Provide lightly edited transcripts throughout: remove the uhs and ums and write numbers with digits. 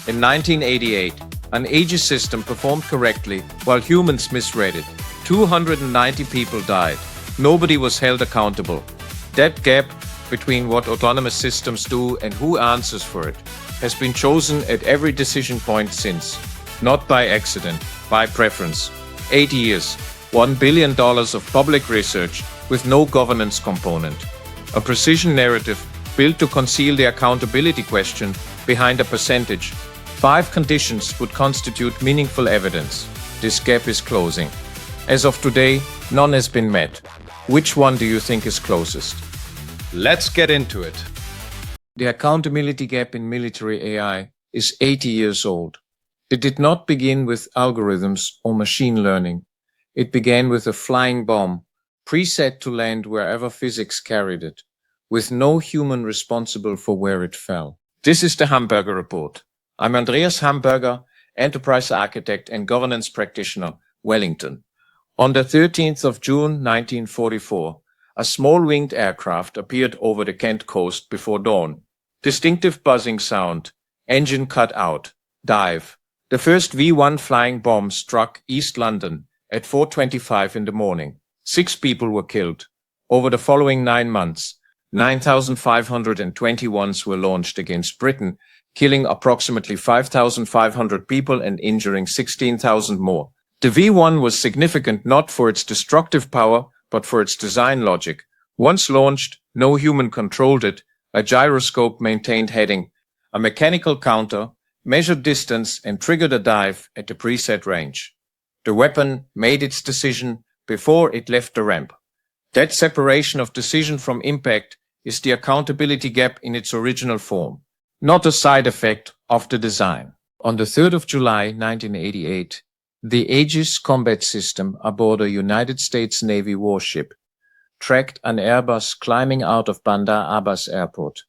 In 1988, an AEGIS system performed correctly while humans misread it. 290 people died. Nobody was held accountable. That gap between what autonomous systems do and who answers for it has been chosen at every decision point since. Not by accident, by preference. 8 years, $1 billion of public research with no governance component. A precision narrative built to conceal the accountability question behind a percentage. 5 conditions would constitute meaningful evidence. This gap is closing. As of today, none has been met. Which one do you think is closest? Let's get into it. The accountability gap in military AI is 80 years old. It did not begin with algorithms or machine learning. It began with a flying bomb, preset to land wherever physics carried it, with no human responsible for where it fell. This is the Hamberger Report. I'm Andreas Hamberger, enterprise architect and governance practitioner, Wellington. On the 13th of June 1944, a small winged aircraft appeared over the Kent coast before dawn. Distinctive buzzing sound, engine cut out, dive. The first V-1 flying bomb struck East London at 4:25 in the morning. 6 people were killed. Over the following 9 months, 9,521s were launched against Britain, killing approximately 5,500 people and injuring 16,000 more. The V-1 was significant not for its destructive power, but for its design logic. Once launched, no human controlled it. A gyroscope maintained heading. A mechanical counter measured distance and triggered a dive at the preset range. The weapon made its decision before it left the ramp. That separation of decision from impact is the accountability gap in its original form, not a side effect of the design. On the 3rd of July 1988, the AEGIS combat system aboard a United States Navy warship tracked an Airbus climbing out of Bandar Abbas Airport.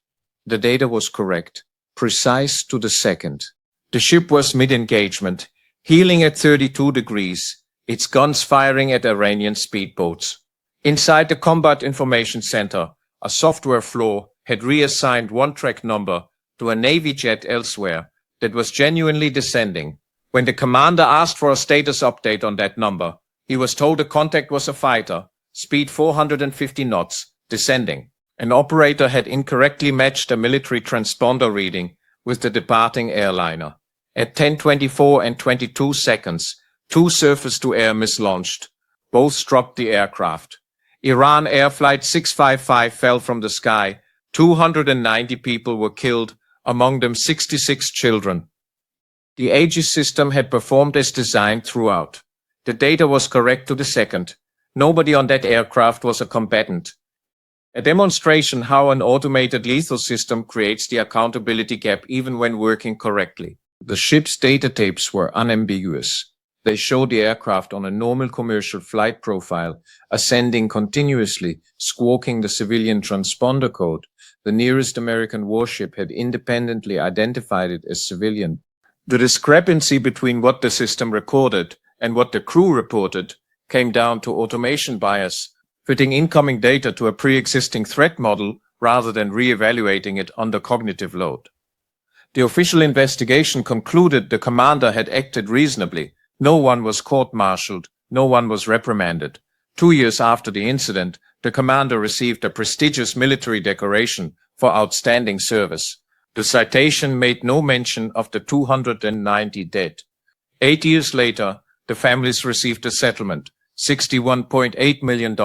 The data was correct, precise to the second. The ship was mid-engagement, heeling at 32 degrees, its guns firing at Iranian speedboats. Inside the Combat Information Center, a software Flaw had reassigned one track number to a Navy jet elsewhere that was genuinely descending. When the commander asked for a status update on that number, he was told the contact was a fighter, speed 450 knots, descending. An operator had incorrectly matched a military transponder reading with the departing airliner. At 10:24 and 22 seconds, 2 surface-to-air mislaunched. Both struck the aircraft. Iran Air Flight 655 fell from the sky. 290 people were killed, among them 66 children. The AEGIS system had performed as designed throughout. The data was correct to the second. Nobody on that aircraft was a combatant. A demonstration how an automated lethal system creates the accountability gap even when working correctly. The ship's data tapes were unambiguous. They showed the aircraft on a normal commercial flight profile, ascending continuously, squawking the civilian transponder code. The nearest American warship had independently identified it as civilian. The discrepancy between what the system recorded and what the crew reported came down to automation bias, fitting incoming data to a pre-existing threat model rather than re-evaluating it under cognitive load. The official investigation concluded the commander had acted reasonably. No one was court-martialed, no one was reprimanded. 2 years after the incident, the commander received a prestigious military decoration for outstanding service. The citation made no mention of the 290 dead. 8 years later, the families received a settlement, $61.8 million.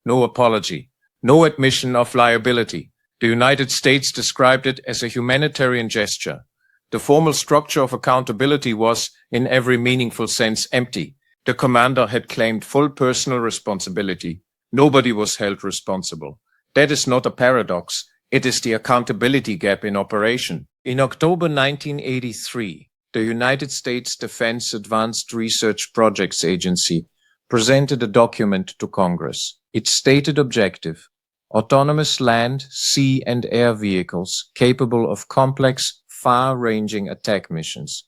No apology, no admission of liability. The United States described it as a humanitarian gesture. The formal structure of accountability was, in every meaningful sense, empty. The commander had claimed full personal responsibility. Nobody was held responsible. That is not a paradox. It is the accountability gap in operation. In October 1983, the United States Defense Advanced Research Projects Agency presented a document to Congress. Its stated objective: autonomous land, sea, and air vehicles capable of complex, far-ranging attack missions,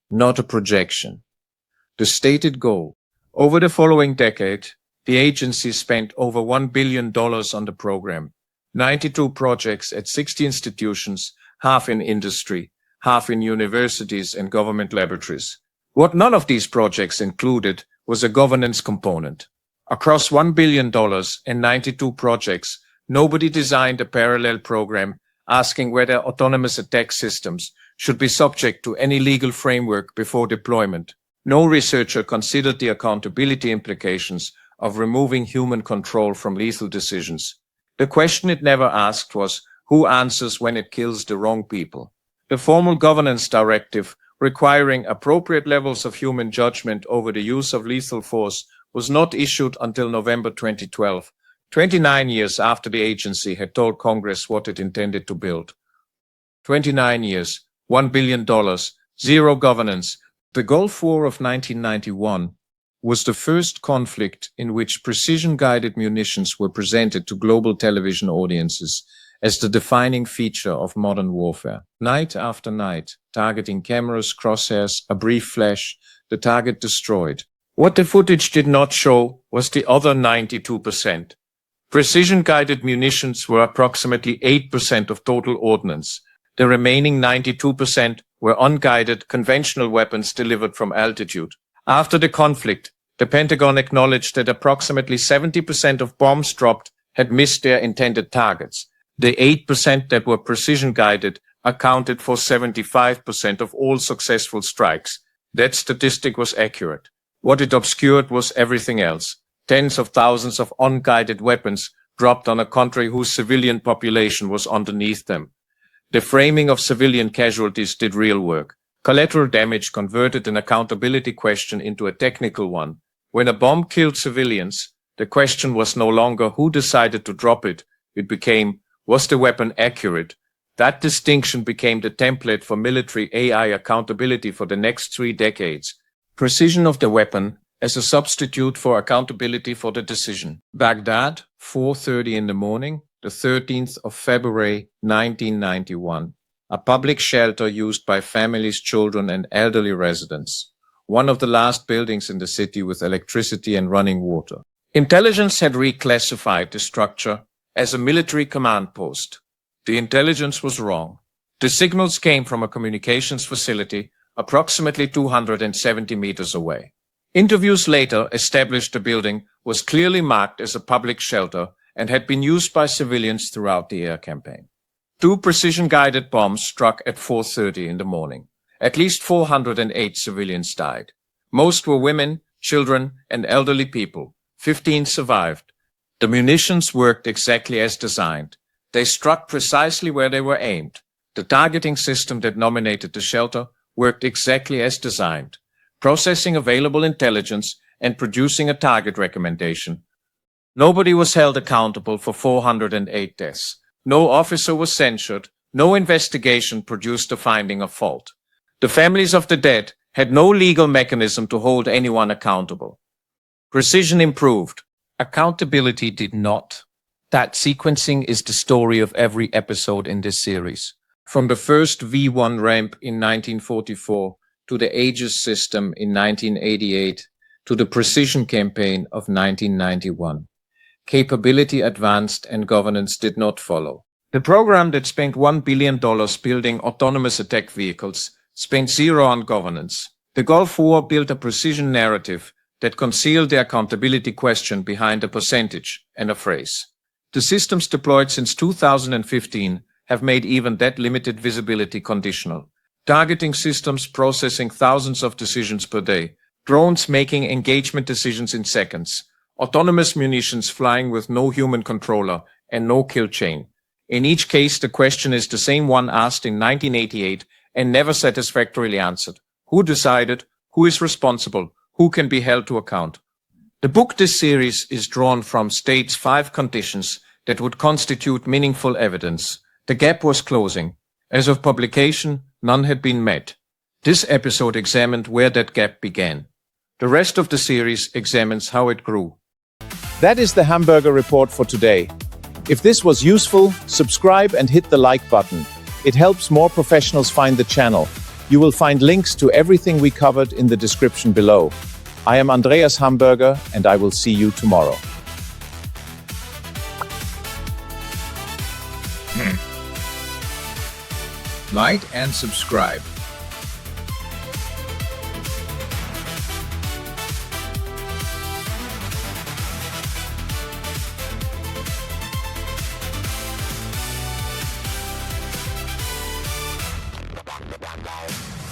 not a projection. The stated goal: over the following decade, the agency spent over $1 billion on the program. 92 projects at 60 institutions, half in industry, half in universities and government laboratories. What none of these projects included was a governance component. Across $1 billion and 92 projects, nobody designed a parallel program asking whether autonomous attack systems should be subject to any legal framework before deployment. No researcher considered the accountability implications of removing human control from lethal decisions. The question it never asked was, who answers when it kills the wrong people? The formal governance directive requiring appropriate levels of human judgment over the use of lethal force was not issued until November 2012, 29 years after the agency had told Congress what it intended to build. 29 years, $1 billion, zero governance. The Gulf War of 1991 was the first conflict in which precision-guided munitions were presented to global television audiences as the defining feature of modern warfare. Night after night, targeting cameras, crosshairs, a brief flash, the target destroyed. What the footage did not show was the other 92%. Precision-guided munitions were approximately 8% of total ordnance. The remaining 92% were unguided conventional weapons delivered from altitude. After the conflict, the Pentagon acknowledged that approximately 70% of bombs dropped had missed their intended targets. The 8% that were precision-guided accounted for 75% of all successful strikes. That statistic was accurate. What it obscured was everything else. Tens of thousands of unguided weapons dropped on a country whose civilian population was underneath them. The framing of civilian casualties did real work. Collateral damage converted an accountability question into a technical one. When a bomb killed civilians, the question was no longer who decided to drop it. It became, was the weapon accurate? That distinction became the template for military AI accountability for the next 3 decades. Precision of the weapon as a substitute for accountability for the decision. Baghdad, 4:30 in the morning, the 13th of February, 1991. A public shelter used by families, children, and elderly residents. One of the last buildings in the city with electricity and running water. Intelligence had reclassified the structure as a military command post. The intelligence was wrong. The signals came from a communications facility approximately 270 meters away. Interviews later established the building was clearly marked as a public shelter and had been used by civilians throughout the air campaign. 2 precision-guided bombs struck at 4:30 in the morning. At least 408 civilians died. Most were women, children, and elderly people. 15 survived. The munitions worked exactly as designed. They struck precisely where they were aimed. The targeting system that nominated the shelter worked exactly as designed, processing available intelligence and producing a target recommendation. Nobody was held accountable for 408 deaths. No officer was censured. No investigation produced a finding of fault. The families of the dead had no legal mechanism to hold anyone accountable. Precision improved. Accountability did not. That sequencing is the story of every episode in this series. From the first V1 ramp in 1944 to the AEGIS system in 1988 to the precision campaign of 1991. Capability advanced and governance did not follow. The program that spent $1 billion building autonomous attack vehicles spent zero on governance. The Gulf War built a precision narrative that concealed the accountability question behind a percentage and a phrase. The systems deployed since 2015 have made even that limited visibility conditional. Targeting systems processing thousands of decisions per day, drones making engagement decisions in seconds, autonomous munitions flying with no human controller and no kill chain. In each case, the question is the same one asked in 1988 and never satisfactorily answered. Who decided? Who is responsible? Who can be held to account? The book this series is drawn from states 5 conditions that would constitute meaningful evidence. The gap was closing. As of publication, none had been met. This episode examined where that gap began. The rest of the series examines how it grew. That is the Hamberger Report for today. If this was useful, subscribe and hit the like button. It helps more professionals find the channel. You will find links to everything we covered in the description below. I am Andreas Hamberger, and I will see you tomorrow. like and subscribe. Wow.